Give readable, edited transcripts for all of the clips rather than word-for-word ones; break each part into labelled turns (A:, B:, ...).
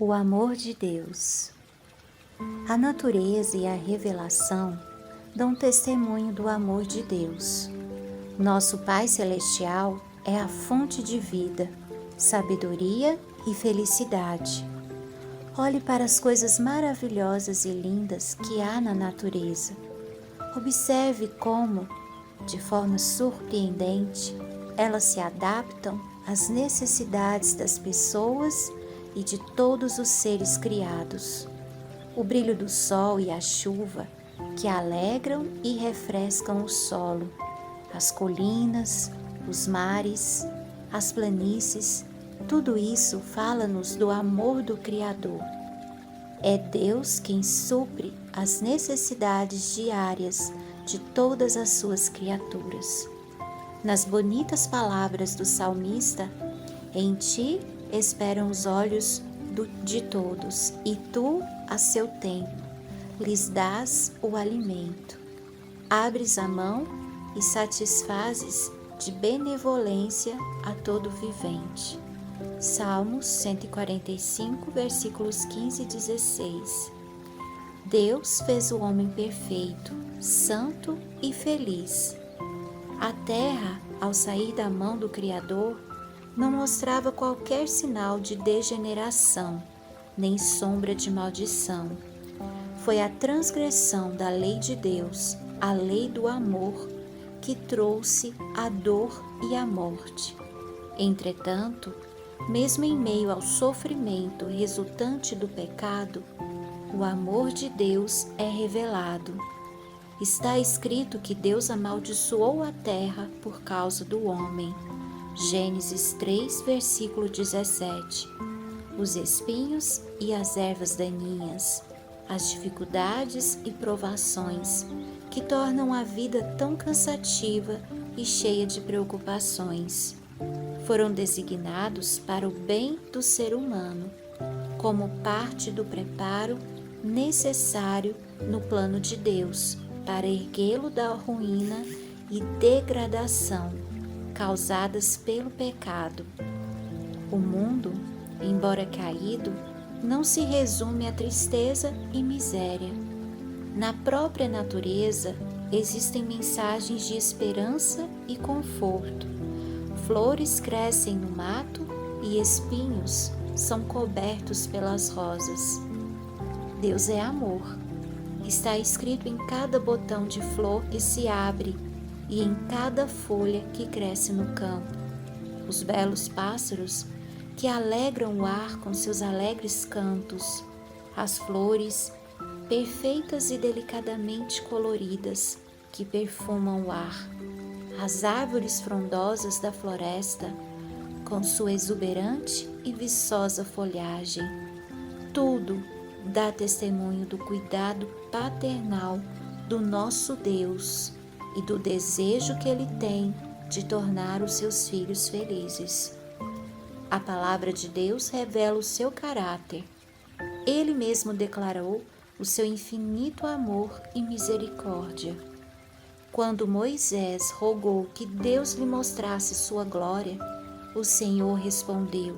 A: O amor de Deus. A natureza e a revelação dão testemunho do amor de Deus. Nosso Pai Celestial é a fonte de vida, sabedoria e felicidade. Olhe para as coisas maravilhosas e lindas que há na natureza. Observe como, de forma surpreendente, elas se adaptam às necessidades das pessoas e de todos os seres criados. O brilho do sol e a chuva que alegram e refrescam o solo, as colinas, os mares, as planícies, tudo isso fala-nos do amor do Criador. É Deus quem supre as necessidades diárias de todas as suas criaturas. Nas bonitas palavras do salmista, em ti esperam os olhos de todos, e tu, a seu tempo, lhes dás o alimento. Abres a mão e satisfazes de benevolência a todo vivente. Salmos 145, versículos 15 e 16. Deus fez o homem perfeito, santo e feliz. A terra, ao sair da mão do Criador, não mostrava qualquer sinal de degeneração, nem sombra de maldição. Foi a transgressão da lei de Deus, a lei do amor, que trouxe a dor e a morte. Entretanto, mesmo em meio ao sofrimento resultante do pecado, o amor de Deus é revelado. Está escrito que Deus amaldiçoou a terra por causa do homem. Gênesis 3, versículo 17. Os espinhos e as ervas daninhas, as dificuldades e provações que tornam a vida tão cansativa e cheia de preocupações, foram designados para o bem do ser humano, como parte do preparo necessário no plano de Deus para erguê-lo da ruína e degradação causadas pelo pecado. O mundo, embora caído, não se resume a tristeza e miséria. Na própria natureza existem mensagens de esperança e conforto. Flores crescem no mato e espinhos são cobertos pelas rosas. Deus é amor. Está escrito em cada botão de flor que se abre e em cada folha que cresce no campo. Os belos pássaros que alegram o ar com seus alegres cantos, as flores perfeitas e delicadamente coloridas que perfumam o ar, as árvores frondosas da floresta com sua exuberante e viçosa folhagem. Tudo dá testemunho do cuidado paternal do nosso Deus e do desejo que Ele tem de tornar os seus filhos felizes. A palavra de Deus revela o seu caráter. Ele mesmo declarou o seu infinito amor e misericórdia. Quando Moisés rogou que Deus lhe mostrasse sua glória, o Senhor respondeu: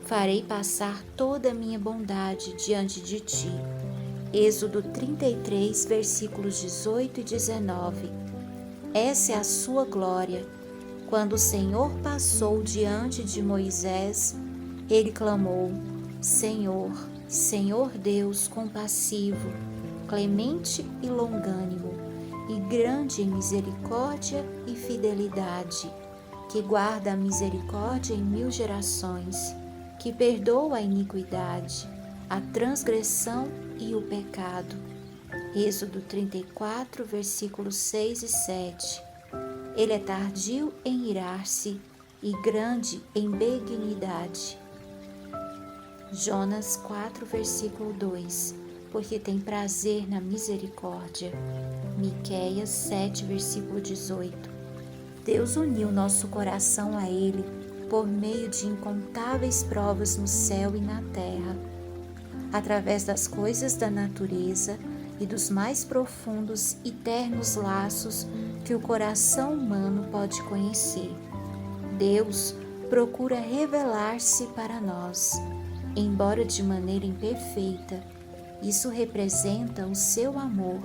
A: farei passar toda a minha bondade diante de ti. Êxodo 33, versículos 18 e 19. Essa é a sua glória. Quando o Senhor passou diante de Moisés, ele clamou: Senhor, Senhor Deus compassivo, clemente e longânimo, e grande em misericórdia e fidelidade, que guarda a misericórdia em 1000 gerações, que perdoa a iniquidade, a transgressão e o pecado. Êxodo 34, versículos 6 e 7. Ele é tardio em irar-se e grande em benignidade. Jonas 4, versículo 2. Porque tem prazer na misericórdia. Miqueias 7, versículo 18. Deus uniu nosso coração a Ele por meio de incontáveis provas no céu e na terra, através das coisas da natureza e dos mais profundos e ternos laços que o coração humano pode conhecer. Deus procura revelar-se para nós. embora de maneira imperfeita. Isso representa o seu amor.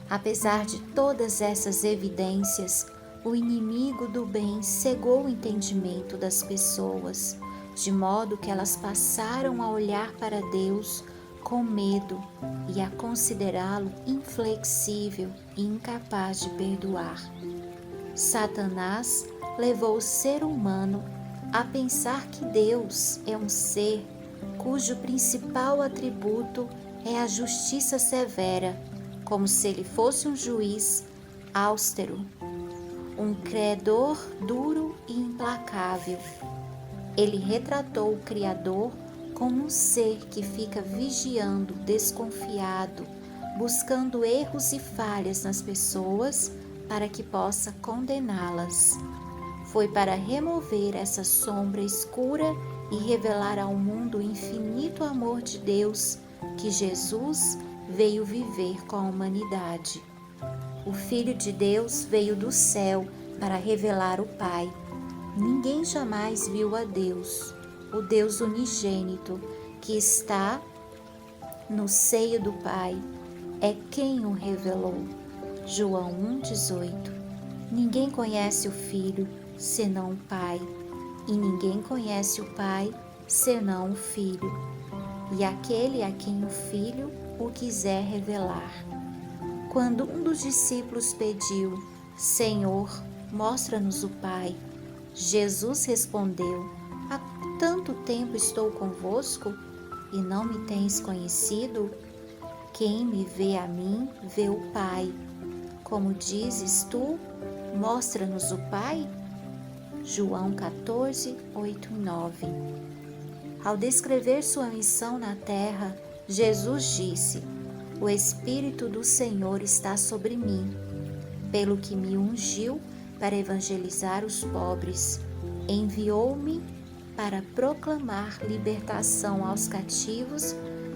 A: Apesar de todas essas evidências, o inimigo do bem cegou o entendimento das pessoas, de modo que elas passaram a olhar para Deus com medo e a considerá-lo inflexível e incapaz de perdoar. Satanás levou o ser humano a pensar que Deus é um ser cujo principal atributo é a justiça severa, como se ele fosse um juiz austero, um credor duro e implacável. Ele retratou o Criador como um ser que fica vigiando, desconfiado, buscando erros e falhas nas pessoas para que possa condená-las. Foi para remover essa sombra escura e revelar ao mundo o infinito amor de Deus que Jesus veio viver com a humanidade. O Filho de Deus veio do céu para revelar o Pai. Ninguém jamais viu a Deus, o Deus unigênito, que está no seio do Pai, é quem o revelou. João 1,18. Ninguém conhece o Filho, senão o Pai, e ninguém conhece o Pai, senão o Filho, e aquele a quem o Filho o quiser revelar. Quando um dos discípulos pediu: Senhor, mostra-nos o Pai, Jesus respondeu: Há tanto tempo estou convosco e não me tens conhecido? Quem me vê a mim, vê o Pai. Como dizes tu, mostra-nos o Pai? João 14, 8 e 9. Ao descrever sua missão na terra, Jesus disse: O Espírito do Senhor está sobre mim, pelo que me ungiu para evangelizar os pobres. Enviou-me para proclamar libertação aos cativos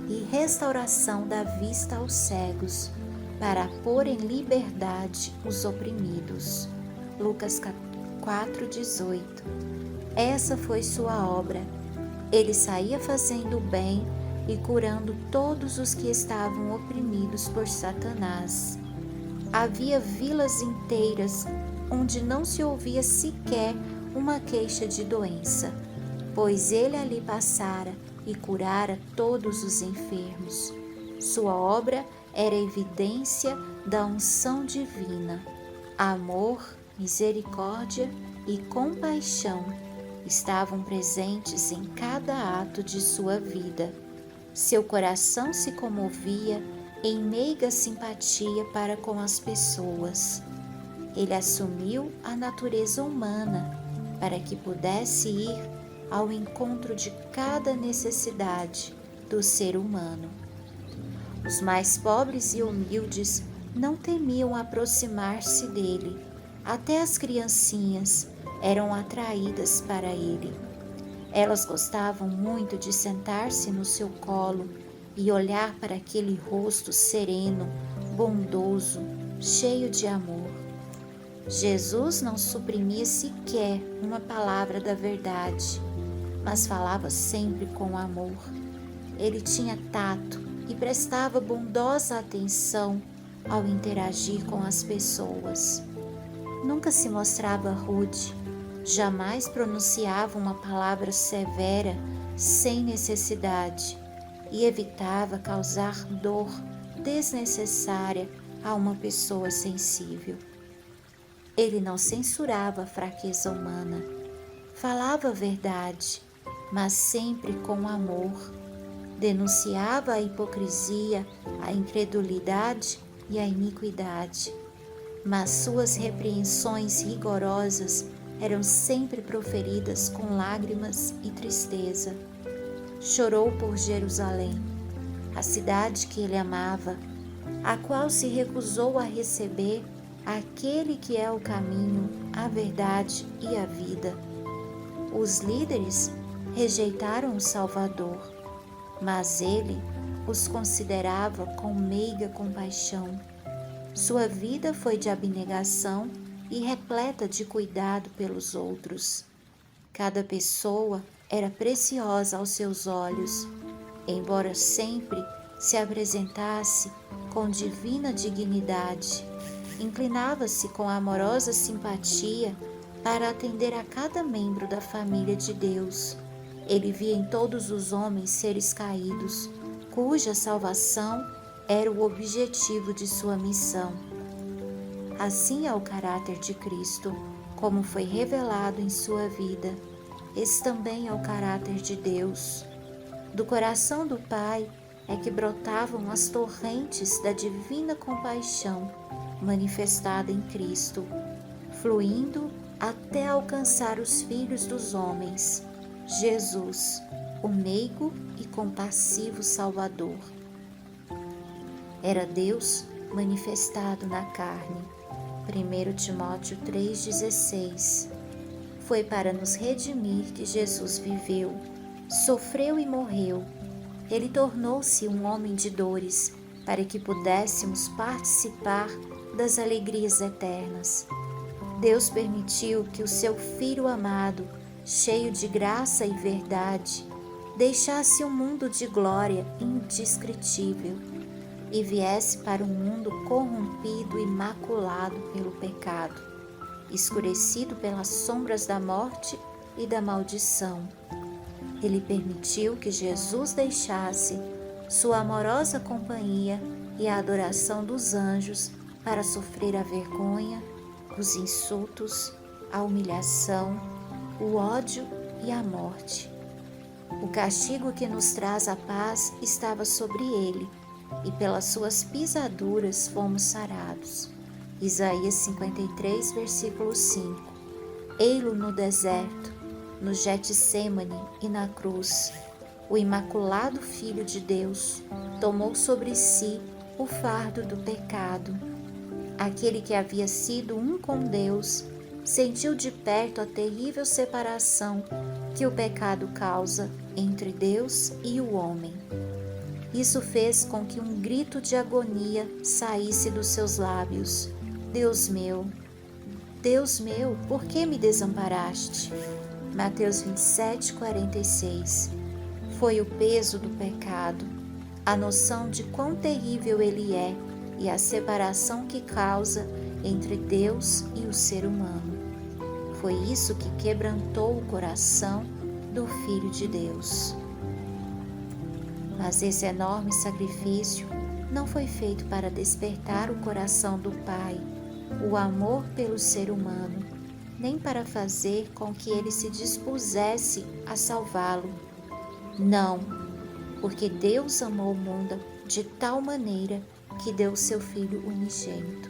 A: e restauração da vista aos cegos, para pôr em liberdade os oprimidos. Lucas 4,18. Essa foi sua obra. Ele saía fazendo o bem e curando todos os que estavam oprimidos por Satanás. Havia vilas inteiras onde não se ouvia sequer uma queixa de doença, pois ele ali passara e curara todos os enfermos. Sua obra era evidência da unção divina. Amor, misericórdia e compaixão estavam presentes em cada ato de sua vida. Seu coração se comovia em meiga simpatia para com as pessoas. Ele assumiu a natureza humana para que pudesse ir ao encontro de cada necessidade do ser humano. Os mais pobres e humildes não temiam aproximar-se dele. Até as criancinhas eram atraídas para ele. Elas gostavam muito de sentar-se no seu colo e olhar para aquele rosto sereno, bondoso, cheio de amor. Jesus não suprimia sequer uma palavra da verdade, mas falava sempre com amor. Ele tinha tato e prestava bondosa atenção ao interagir com as pessoas. Nunca se mostrava rude, jamais pronunciava uma palavra severa sem necessidade e evitava causar dor desnecessária a uma pessoa sensível. Ele não censurava a fraqueza humana, falava a verdade, mas sempre com amor. Denunciava a hipocrisia, a incredulidade e a iniquidade, mas suas repreensões rigorosas eram sempre proferidas com lágrimas e tristeza. Chorou por Jerusalém, a cidade que ele amava, a qual se recusou a receber aquele que é o caminho, a verdade e a vida. Os líderes rejeitaram o Salvador, mas ele os considerava com meiga compaixão. Sua vida foi de abnegação e repleta de cuidado pelos outros. Cada pessoa era preciosa aos seus olhos, embora sempre se apresentasse com divina dignidade. Inclinava-se com amorosa simpatia para atender a cada membro da família de Deus. Ele via em todos os homens seres caídos, cuja salvação era o objetivo de sua missão. Assim é o caráter de Cristo, como foi revelado em sua vida. Esse também é o caráter de Deus. Do coração do Pai é que brotavam as torrentes da divina compaixão manifestada em Cristo, fluindo até alcançar os filhos dos homens, Jesus, o meigo e compassivo Salvador. Era Deus manifestado na carne. 1 Timóteo 3,16. Foi para nos redimir que Jesus viveu, sofreu e morreu. Ele tornou-se um homem de dores, para que pudéssemos participar das alegrias eternas. Deus permitiu que o seu Filho amado, cheio de graça e verdade, deixasse um mundo de glória indescritível e viesse para um mundo corrompido e maculado pelo pecado, escurecido pelas sombras da morte e da maldição. Ele permitiu que Jesus deixasse sua amorosa companhia e a adoração dos anjos para sofrer a vergonha, os insultos, a humilhação, o ódio e a morte. O castigo que nos traz a paz estava sobre ele, e pelas suas pisaduras fomos sarados. Isaías 53, versículo 5. Ei-lo no deserto, no Getsêmani e na cruz. O imaculado Filho de Deus tomou sobre si o fardo do pecado. Aquele que havia sido um com Deus sentiu de perto a terrível separação que o pecado causa entre Deus e o homem. Isso fez com que um grito de agonia saísse dos seus lábios. Deus meu, por que me desamparaste? Mateus 27, 46. Foi o peso do pecado, a noção de quão terrível ele é e a separação que causa entre Deus e o ser humano. Foi isso que quebrantou o coração do Filho de Deus. Mas esse enorme sacrifício não foi feito para despertar o coração do Pai, o amor pelo ser humano, nem para fazer com que ele se dispusesse a salvá-lo. Não, porque Deus amou o mundo de tal maneira que deu seu Filho unigênito.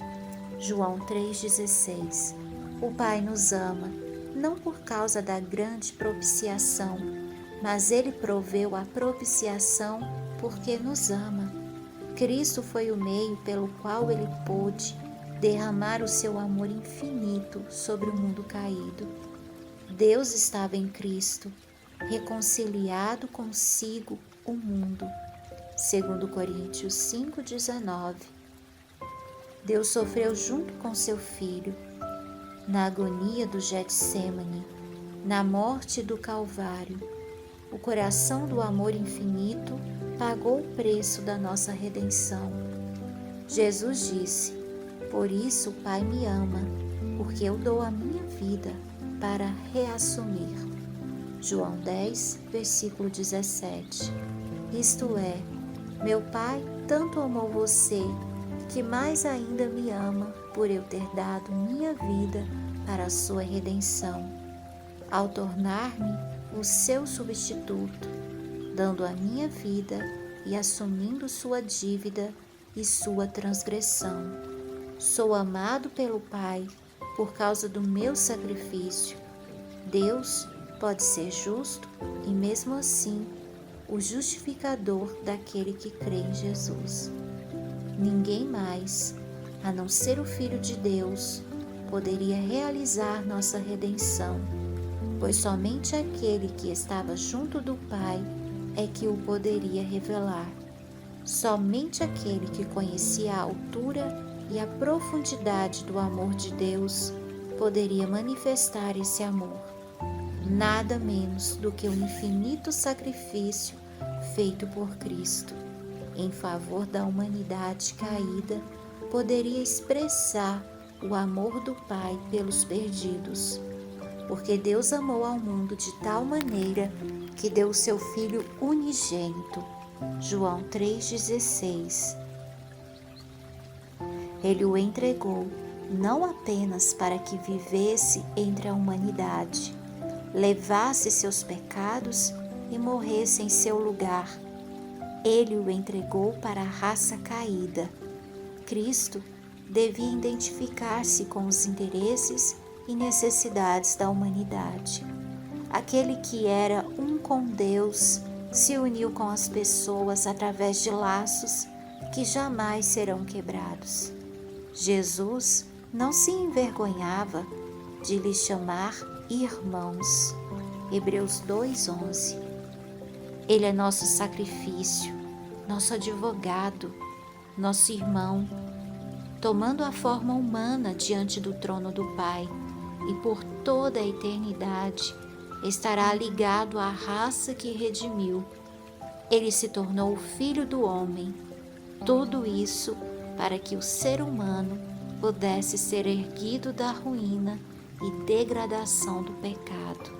A: João 3,16. O Pai nos ama, não por causa da grande propiciação, mas Ele proveu a propiciação porque nos ama. Cristo foi o meio pelo qual Ele pôde derramar o seu amor infinito sobre o mundo caído. Deus estava em Cristo, reconciliado consigo o mundo. 2 Coríntios 5,19. Deus sofreu junto com seu Filho, na agonia do Getsêmani, na morte do Calvário. O coração do amor infinito pagou o preço da nossa redenção. Jesus disse: por isso o Pai me ama, porque eu dou a minha vida para reassumir. João 10, versículo 17. Isto é, meu Pai tanto amou você, que mais ainda me ama por eu ter dado minha vida para a sua redenção, ao tornar-me o seu substituto, dando a minha vida e assumindo sua dívida e sua transgressão. Sou amado pelo Pai por causa do meu sacrifício. Deus pode ser justo e mesmo assim o justificador daquele que crê em Jesus. Ninguém mais, a não ser o Filho de Deus, poderia realizar nossa redenção, pois somente aquele que estava junto do Pai é que o poderia revelar. Somente aquele que conhecia a altura e a profundidade do amor de Deus poderia manifestar esse amor. nada menos do que o infinito sacrifício feito por Cristo em favor da humanidade caída poderia expressar o amor do Pai pelos perdidos. Porque Deus amou ao mundo de tal maneira que deu o seu Filho unigênito. João 3,16. Ele o entregou não apenas para que vivesse entre a humanidade, levasse seus pecados e morresse em seu lugar. Ele o entregou para a raça caída. Cristo devia identificar-se com os interesses e necessidades da humanidade. Aquele que era um com Deus se uniu com as pessoas através de laços que jamais serão quebrados. Jesus não se envergonhava de lhes chamar irmãos. Hebreus 2:11. Ele é nosso sacrifício, nosso advogado, nosso irmão, tomando a forma humana diante do trono do Pai, e por toda a eternidade estará ligado à raça que redimiu. Ele se tornou o Filho do homem. Tudo isso para que o ser humano pudesse ser erguido da ruína e degradação do pecado,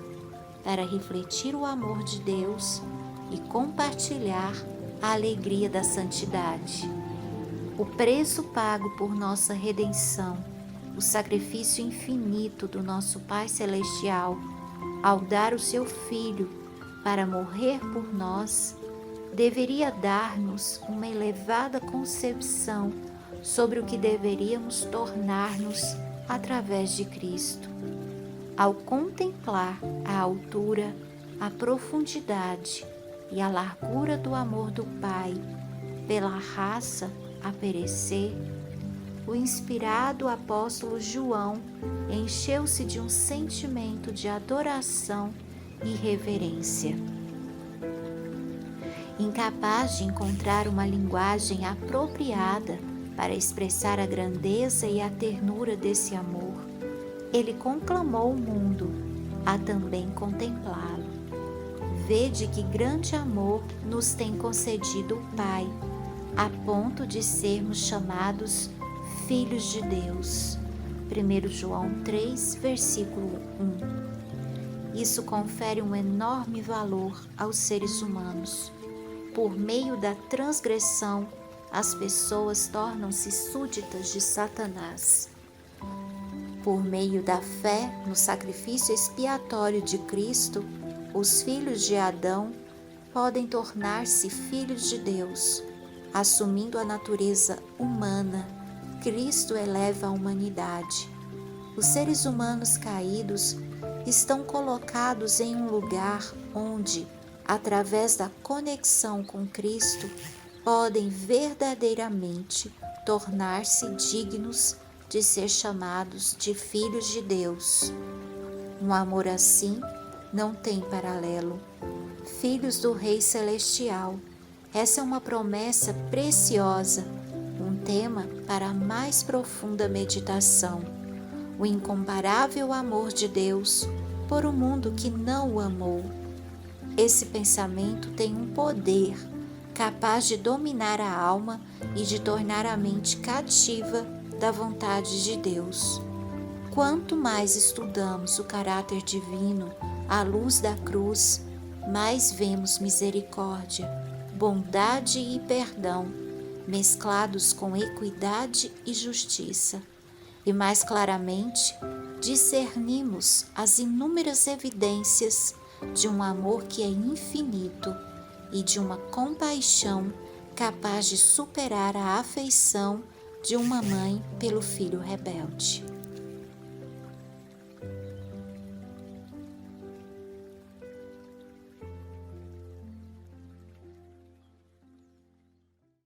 A: para refletir o amor de Deus e compartilhar a alegria da santidade. O preço pago por nossa redenção, o sacrifício infinito do nosso Pai Celestial, ao dar o seu Filho para morrer por nós, deveria dar-nos uma elevada concepção sobre o que deveríamos tornar-nos através de Cristo. Ao contemplar a altura, a profundidade e a largura do amor do Pai pela raça a perecer, o inspirado apóstolo João encheu-se de um sentimento de adoração e reverência. Incapaz de encontrar uma linguagem apropriada para expressar a grandeza e a ternura desse amor, ele conclamou o mundo a também contemplá-lo. Vede que grande amor nos tem concedido o Pai, a ponto de sermos chamados filhos de Deus. 1 João 3, versículo 1. Isso confere um enorme valor aos seres humanos. Por meio da transgressão, as pessoas tornam-se súditas de Satanás. Por meio da fé no sacrifício expiatório de Cristo, os filhos de Adão podem tornar-se filhos de Deus. Assumindo a natureza humana, Cristo eleva a humanidade. Os seres humanos caídos estão colocados em um lugar onde, através da conexão com Cristo, podem verdadeiramente tornar-se dignos de ser chamados de filhos de Deus. Um amor assim não tem paralelo. Filhos do Rei Celestial. Essa é uma promessa preciosa, um tema para a mais profunda meditação. O incomparável amor de Deus por um mundo que não o amou. Esse pensamento tem um poder capaz de dominar a alma e de tornar a mente cativa da vontade de Deus. Quanto mais estudamos o caráter divino à luz da cruz, mais vemos misericórdia, bondade e perdão, mesclados com equidade e justiça, e mais claramente discernimos as inúmeras evidências de um amor que é infinito e de uma compaixão capaz de superar a afeição de uma mãe pelo filho rebelde.